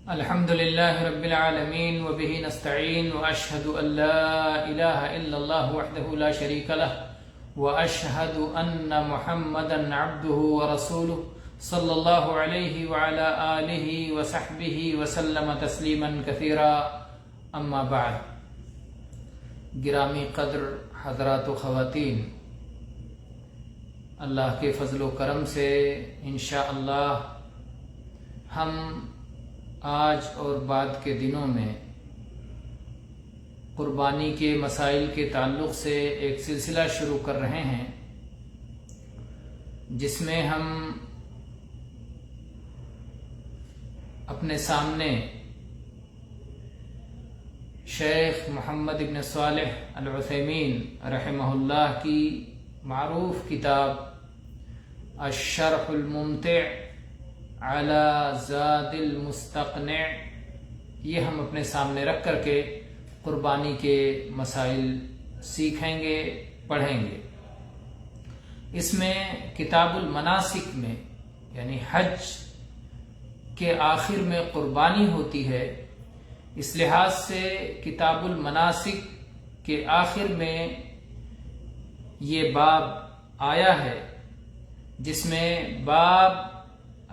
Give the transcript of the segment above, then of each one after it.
الحمد لله رب العالمين وبه نستعين وأشهد أن لا إله إلا الله وحده لا شريك له وأشهد أن محمدا عبده ورسوله صلى الله عليه وعلى آله وصحبه وسلم تسليما كثيرا اما بعد. گرامی قدر حضرات و خواتین، اللہ کے فضل و کرم سے انشاءاللہ ہم آج اور بعد کے دنوں میں قربانی کے مسائل کے تعلق سے ایک سلسلہ شروع کر رہے ہیں، جس میں ہم اپنے سامنے شیخ محمد بن صالح العثیمین رحمہ اللہ کی معروف کتاب الشرح الممتع علی زاد المستقنع، یہ ہم اپنے سامنے رکھ کر کے قربانی کے مسائل سیکھیں گے، پڑھیں گے. اس میں کتاب المناسک میں یعنی حج کے آخر میں قربانی ہوتی ہے، اس لحاظ سے کتاب المناسک کے آخر میں یہ باب آیا ہے، جس میں باب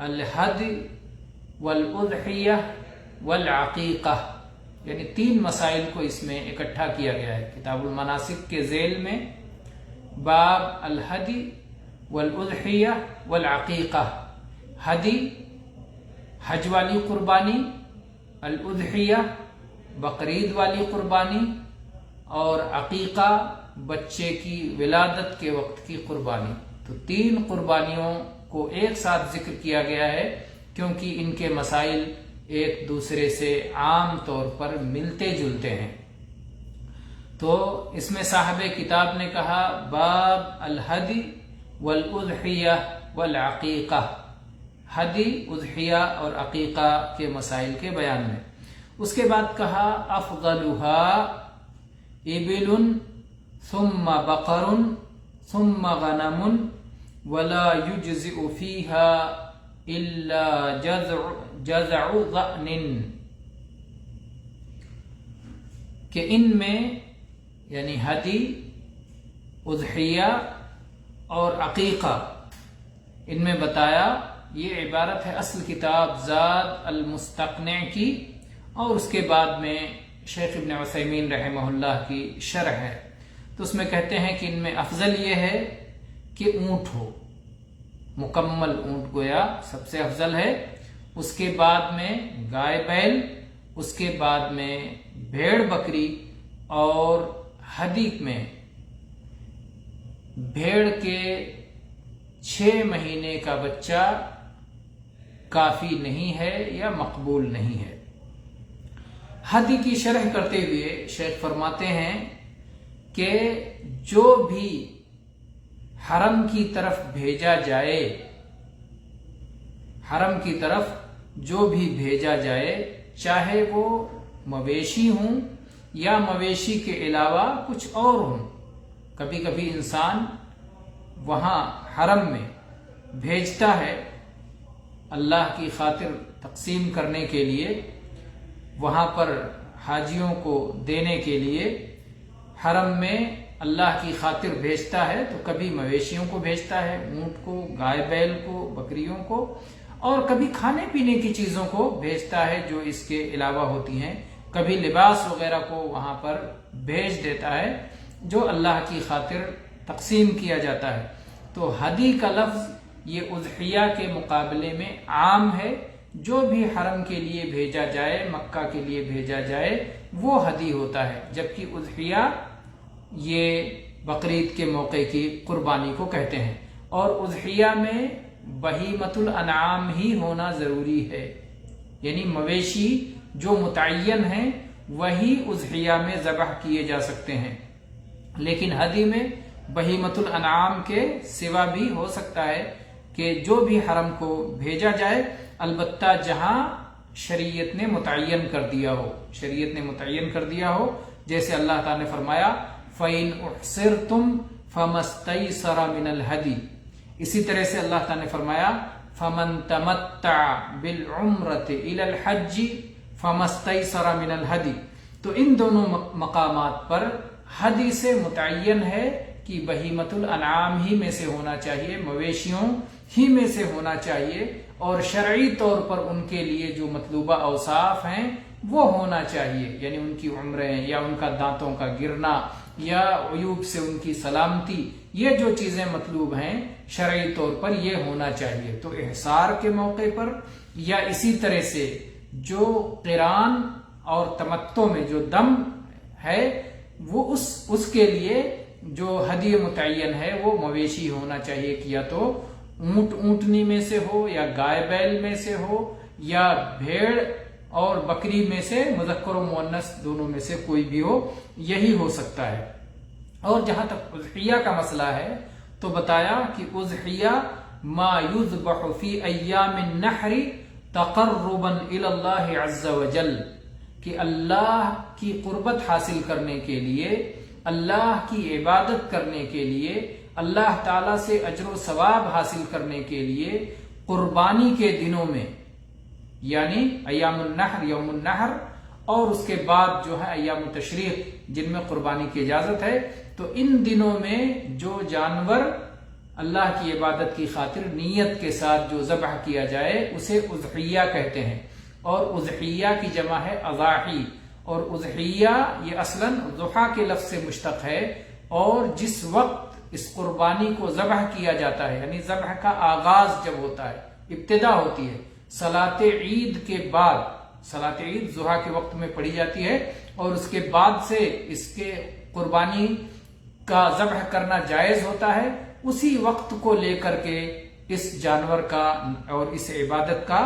الحد والاضحیہ والعقیقہ یعنی تین مسائل کو اس میں اکٹھا کیا گیا ہے. کتاب المناسک کے ذیل میں باب الحدی والاضحیہ والعقیقہ، حدی حج والی قربانی، الاضحیہ بقرعید والی قربانی، اور عقیقہ بچے کی ولادت کے وقت کی قربانی. تو تین قربانیوں کو ایک ساتھ ذکر کیا گیا ہے کیونکہ ان کے مسائل ایک دوسرے سے عام طور پر ملتے جلتے ہیں. تو اس میں صاحب کتاب نے کہا باب الحدی والاضحیہ والعقیقہ، حدی، اضحیہ اور عقیقہ کے مسائل کے بیان میں. اس کے بعد کہا افضلها ابل ثم بقر ثم غنم ولا يجزئ فيها الا جزع ضأن، کہ ان میں یعنی حدی، اضحیہ اور عقیقہ، ان میں بتایا یہ عبارت ہے اصل کتاب زاد المستقنع کی، اور اس کے بعد میں شیخ ابن عثیمین رحمہ اللہ کی شرح ہے. تو اس میں کہتے ہیں کہ ان میں افضل یہ ہے کہ اونٹ ہو، مکمل اونٹ گویا سب سے افضل ہے. اس کے بعد میں گائے بیل، اس کے بعد میں بھیڑ بکری، اور حدی میں بھیڑ کے 6 مہینے کا بچہ کافی نہیں ہے یا مقبول نہیں ہے. حدی کی شرح کرتے ہوئے شیخ فرماتے ہیں کہ جو بھی حرم کی طرف بھیجا جائے، حرم کی طرف جو بھی بھیجا جائے، چاہے وہ مویشی ہوں یا مویشی کے علاوہ کچھ اور ہوں. کبھی کبھی انسان وہاں حرم میں بھیجتا ہے اللہ کی خاطر تقسیم کرنے کے لیے، وہاں پر حاجیوں کو دینے کے لیے حرم میں اللہ کی خاطر بھیجتا ہے. تو کبھی مویشیوں کو بھیجتا ہے، اونٹ کو، گائے بیل کو، بکریوں کو، اور کبھی کھانے پینے کی چیزوں کو بھیجتا ہے جو اس کے علاوہ ہوتی ہیں. کبھی لباس وغیرہ کو وہاں پر بھیج دیتا ہے جو اللہ کی خاطر تقسیم کیا جاتا ہے. تو حدی کا لفظ یہ اضحیہ کے مقابلے میں عام ہے. جو بھی حرم کے لیے بھیجا جائے، مکہ کے لیے بھیجا جائے، وہ حدی ہوتا ہے، جبکہ اضحیہ یہ بقرعید کے موقع کی قربانی کو کہتے ہیں. اور اضحیہ میں بہیمۃ الانعام ہی ہونا ضروری ہے، یعنی مویشی جو متعین ہیں وہی اضحیہ میں ذبح کیے جا سکتے ہیں. لیکن حدی میں بہیمۃ الانعام کے سوا بھی ہو سکتا ہے کہ جو بھی حرم کو بھیجا جائے، البتہ جہاں شریعت نے متعین کر دیا ہو، شریعت نے متعین کر دیا ہو، جیسے اللہ تعالیٰ نے فرمایا فَإِنْ أُحْصِرْتُمْ فَمَا اسْتَيْسَرَ مِنَ الْهَدِيِ، اسی طرح سے اللہ تعالیٰ نے فرمایا فَمَن تَمَتَّعَ بِالْعُمْرَةِ إِلَى الْحَجِّ فَمَا اسْتَيْسَرَ مِنَ الْهَدْيِ۔ تو ان دونوں مقامات پر ہدی سے متعین ہے کہ بہیمۃ الانعام ہی میں سے ہونا چاہیے، مویشیوں ہی میں سے ہونا چاہیے، اور شرعی طور پر ان کے لیے جو مطلوبہ اوصاف ہیں وہ ہونا چاہیے، یعنی ان کی عمریں یا ان کا دانتوں کا گرنا یا عیوب سے ان کی سلامتی، یہ جو چیزیں مطلوب ہیں شرعی طور پر یہ ہونا چاہیے۔ تو احصار کے موقع پر یا اسی طرح سے جو قران اور تمتع میں جو دم ہے وہ اس کے لیے جو ہدی متعین ہے وہ مویشی ہونا چاہیے، کہ یا تو اونٹنی میں سے ہو یا گائے بیل میں سے ہو یا بھیڑ اور بکری میں سے، مذکر و مؤنث دونوں میں سے کوئی بھی ہو، یہی ہو سکتا ہے۔ اور جہاں تک اضحیہ کا مسئلہ ہے تو بتایا کہ اضحیہ ما یذبح فی ایام النحر تقربا الی اللہ عز وجل، کہ اللہ کی قربت حاصل کرنے کے لیے، اللہ کی عبادت کرنے کے لیے، اللہ تعالی سے اجر و ثواب حاصل کرنے کے لیے قربانی کے دنوں میں، یعنی ایام النحر، یوم النحر، اور اس کے بعد جو ہے ایام تشریق جن میں قربانی کی اجازت ہے، تو ان دنوں میں جو جانور اللہ کی عبادت کی خاطر نیت کے ساتھ جو ذبح کیا جائے اسے اضحیہ کہتے ہیں، اور اضحیہ کی جمع ہے اضاحی، اور اضحیہ یہ اصلاً ضحیٰ کے لفظ سے مشتق ہے، اور جس وقت اس قربانی کو ذبح کیا جاتا ہے، یعنی ذبح کا آغاز جب ہوتا ہے، ابتدا ہوتی ہے صلاۃ عید کے بعد، صلاۃ عید ضحیٰ کے وقت میں پڑھی جاتی ہے، اور اس کے بعد سے اس کے قربانی کا ذبح کرنا جائز ہوتا ہے، اسی وقت کو لے کر کے اس جانور کا اور اس عبادت کا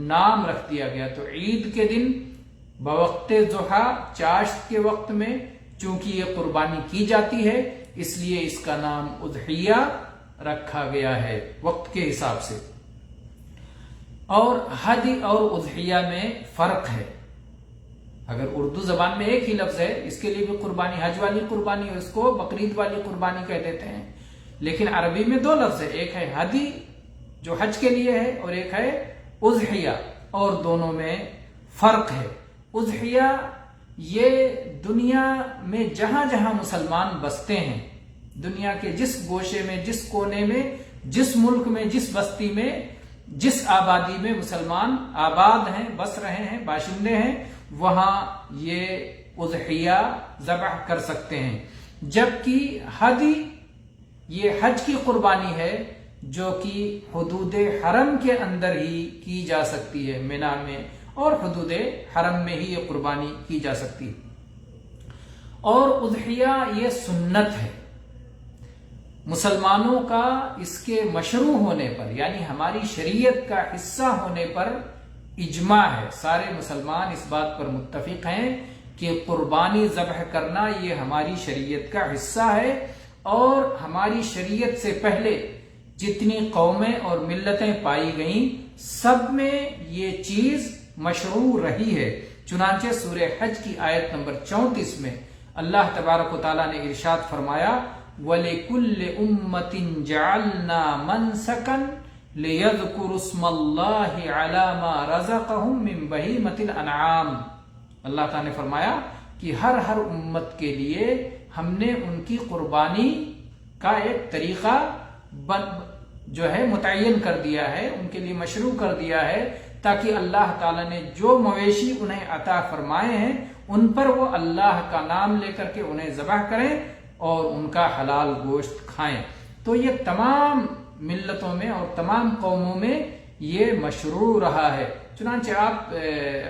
نام رکھ دیا گیا۔ تو عید کے دن بوقت ضحیٰ چاشت کے وقت میں چونکہ یہ قربانی کی جاتی ہے، اس لیے اس کا نام اضحیہ رکھا گیا ہے وقت کے حساب سے۔ اور ہدی اور اضحیہ میں فرق ہے، اگر اردو زبان میں ایک ہی لفظ ہے، اس کے لیے بھی قربانی، حج والی قربانی، اس کو بقرعید والی قربانی کہہ دیتے ہیں، لیکن عربی میں دو لفظ ہے، ایک ہے ہدی جو حج کے لیے ہے، اور ایک ہے اضحیہ، اور دونوں میں فرق ہے۔ اضحیہ یہ دنیا میں جہاں جہاں مسلمان بستے ہیں، دنیا کے جس گوشے میں، جس کونے میں، جس ملک میں، جس بستی میں، جس آبادی میں مسلمان آباد ہیں، بس رہے ہیں، باشندے ہیں، وہاں یہ اضحیہ ذبح کر سکتے ہیں، جبکہ ہدی یہ حج کی قربانی ہے جو کہ حدود حرم کے اندر ہی کی جا سکتی ہے، مینا میں اور حدود حرم میں ہی یہ قربانی کی جا سکتی ہے۔ اور اضحیہ یہ سنت ہے، مسلمانوں کا اس کے مشروع ہونے پر، یعنی ہماری شریعت کا حصہ ہونے پر اجماع ہے، سارے مسلمان اس بات پر متفق ہیں کہ قربانی ذبح کرنا یہ ہماری شریعت کا حصہ ہے، اور ہماری شریعت سے پہلے جتنی قومیں اور ملتیں پائی گئیں سب میں یہ چیز مشروع رہی ہے۔ چنانچہ سورہ حج کی آیت نمبر 34 میں اللہ تبارک و تعالیٰ نے ارشاد فرمایا وَلِكُلِّ أُمَّةٍ جَعَلْنَا مَنْسَكًا لِيَذْكُرُوا اسْمَ اللَّهِ عَلَى مَا رَزَقَهُم مِّن بَهِيمَةِ الْأَنْعَامِ۔ اللہ تعالیٰ نے فرمایا کہ ہر امت کے لیے ہم نے ان کی قربانی کا ایک طریقہ جو ہے متعین کر دیا ہے، ان کے لیے مشروع کر دیا ہے، تاکہ اللہ تعالیٰ نے جو مویشی انہیں عطا فرمائے ہیں ان پر وہ اللہ کا نام لے کر کے انہیں ذبح کریں اور ان کا حلال گوشت کھائیں۔ تو یہ تمام ملتوں میں اور تمام قوموں میں یہ مشروع رہا ہے۔ چنانچہ آپ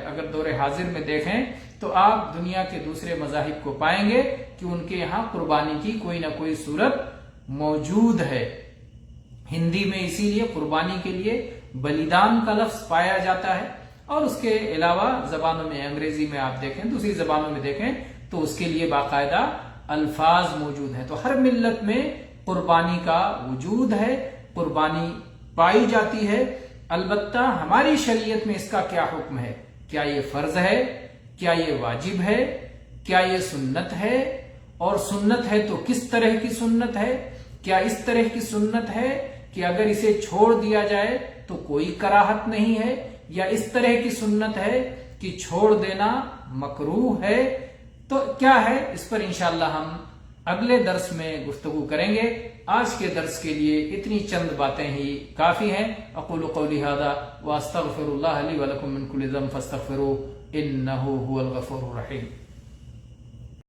اگر دور حاضر میں دیکھیں تو آپ دنیا کے دوسرے مذاہب کو پائیں گے کہ ان کے یہاں قربانی کی کوئی نہ کوئی صورت موجود ہے۔ ہندی میں اسی لیے قربانی کے لیے بلیدان کا لفظ پایا جاتا ہے، اور اس کے علاوہ زبانوں میں، انگریزی میں آپ دیکھیں، دوسری زبانوں میں دیکھیں تو اس کے لیے باقاعدہ الفاظ موجود ہیں۔ تو ہر ملت میں قربانی کا وجود ہے، قربانی پائی جاتی ہے، البتہ ہماری شریعت میں اس کا کیا حکم ہے؟ کیا یہ فرض ہے؟ کیا یہ واجب ہے؟ کیا یہ سنت ہے؟ اور سنت ہے تو کس طرح کی سنت ہے؟ کیا اس طرح کی سنت ہے کہ اگر اسے چھوڑ دیا جائے تو کوئی کراہت نہیں ہے، یا اس طرح کی سنت ہے کہ چھوڑ دینا مکروہ ہے، تو کیا ہے؟ اس پر انشاءاللہ ہم اگلے درس میں گفتگو کریں گے۔ آج کے درس کے لیے اتنی چند باتیں ہی کافی ہیں۔ اقول قولی ھذا واستغفر اللہ لی ولکم من کل ذنب فاستغفروہ انہ ھو الغفور الرحیم۔